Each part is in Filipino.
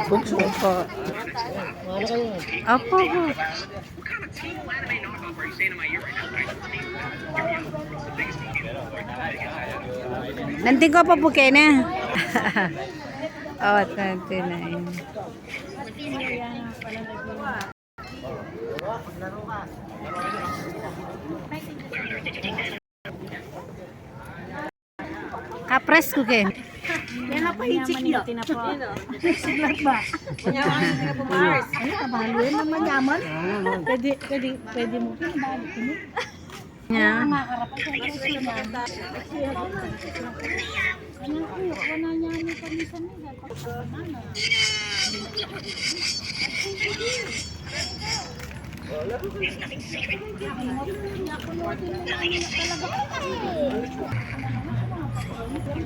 Bunso po. Opo. Nanti ko pa po kayo na. Oh, 29. Kapres ko kayo. Yan na pa i-check nyo. Siglat ba? Manyaman nga po Mars. Ay, kabaluin ng manyaman. Pwede mo pinabalik mo. Yan. Makarapan sa kasi na. Ano ko, wala niya ni pamisan nila. Pagkakamana.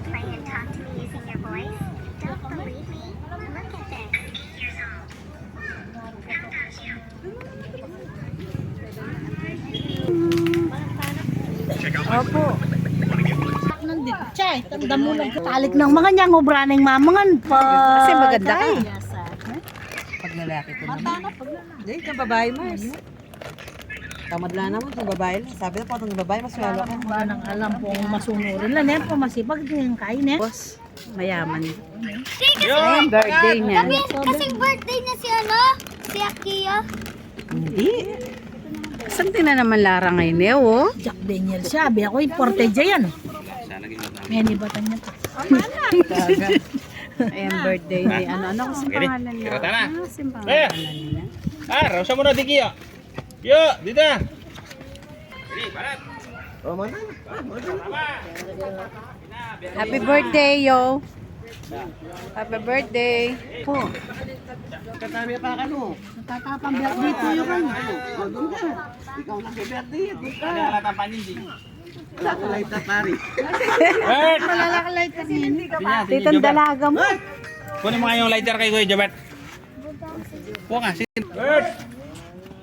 Play and talk to me using your voice. Don't believe me? Look at this. Opo. Nandito, chay. Tandam mo lang. Talik ng mga niyang obraning mamangan pa. Kasi maganda ka. Yasa. Pag lalaki ko Mata naman. na pag lalaki. Hindi, kang babae, Mars. Tamad lang naman kung babae lang. Sabi na po, itong babae, mas lalo ka. Ba nang alam pong masunurin lang. Yan po masipag din kain eh. Boss, mayaman. Ayun, birthday niya. Kasing birthday niya si si Akia. Hindi. Saan na naman Lara ngayon eh, oh? Jack Daniel siya. Abi ako imported dyan. Ngayon ibatan niya pa. Ayan, birthday ni ano kasi pangalan niya? Ano kasi pangalan niya? Rausa mo na di Kiyo. Yo, dito. Happy birthday, yo! Happy birthday! Po. Natatapang birthday po yung kan. Malalakalay ka din. Titong dalaga mo. Kunin mo nga yung lighter kay Kuya Jabet. Kuha nga, sige. Bert!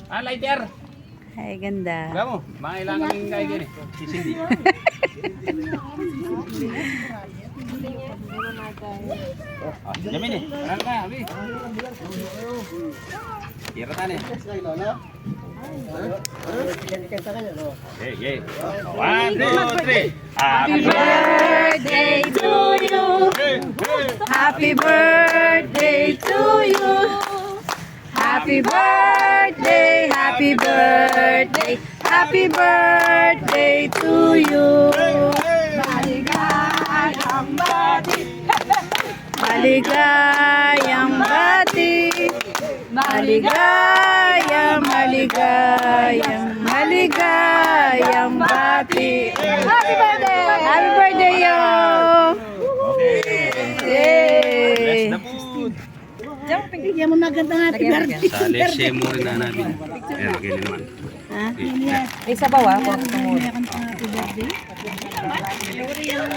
Lighter! Ay, ganda. Wala mo, mga ilangan yung kay gini. Sisindi. Jamin eh. Parang ka, abi. Kiratan eh. Hey, hey. 1, 2, 3. Happy Birthday to you! Happy birthday to you! Happy birthday, happy birthday, happy birthday to you! Maligayang bati! Maligayang bati! Maligayang, maligayang, maligayang bati! Happy birthday! Happy birthday, yo! Yay! Bless the food. Bigyan mo na ganda natin birthday. Sa lesye mo rin na namin. Ayan, ganyan naman. Ha? Isa ba wa? Kung gusto mo. Happy birthday.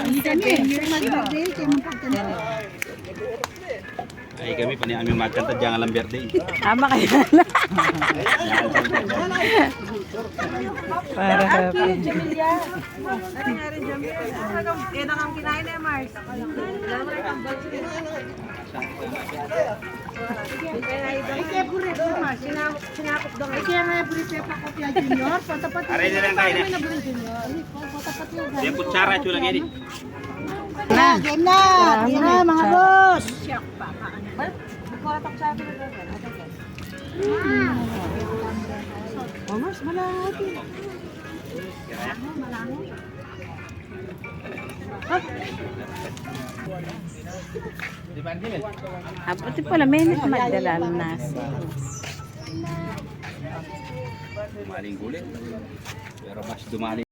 Hindi kami. Happy birthday. Kaya mapagkanda. Ay kami pa niya aming magkanta dyan alam birthday. Tama kayo na. Para happy. Ay, kaya po rin. Sinakop daw. Ay, kaya nga brief pa ko kaya junior. Patapat Aray na lang kayo na. Patapat yun. Yung kutsara chula gini. Na. Game na. Game na mga boss. Oh, Mars, malaki. Di ba Angel? Buti pala, minute magdala ng nasi. Maling gulit. Pero mas dumali.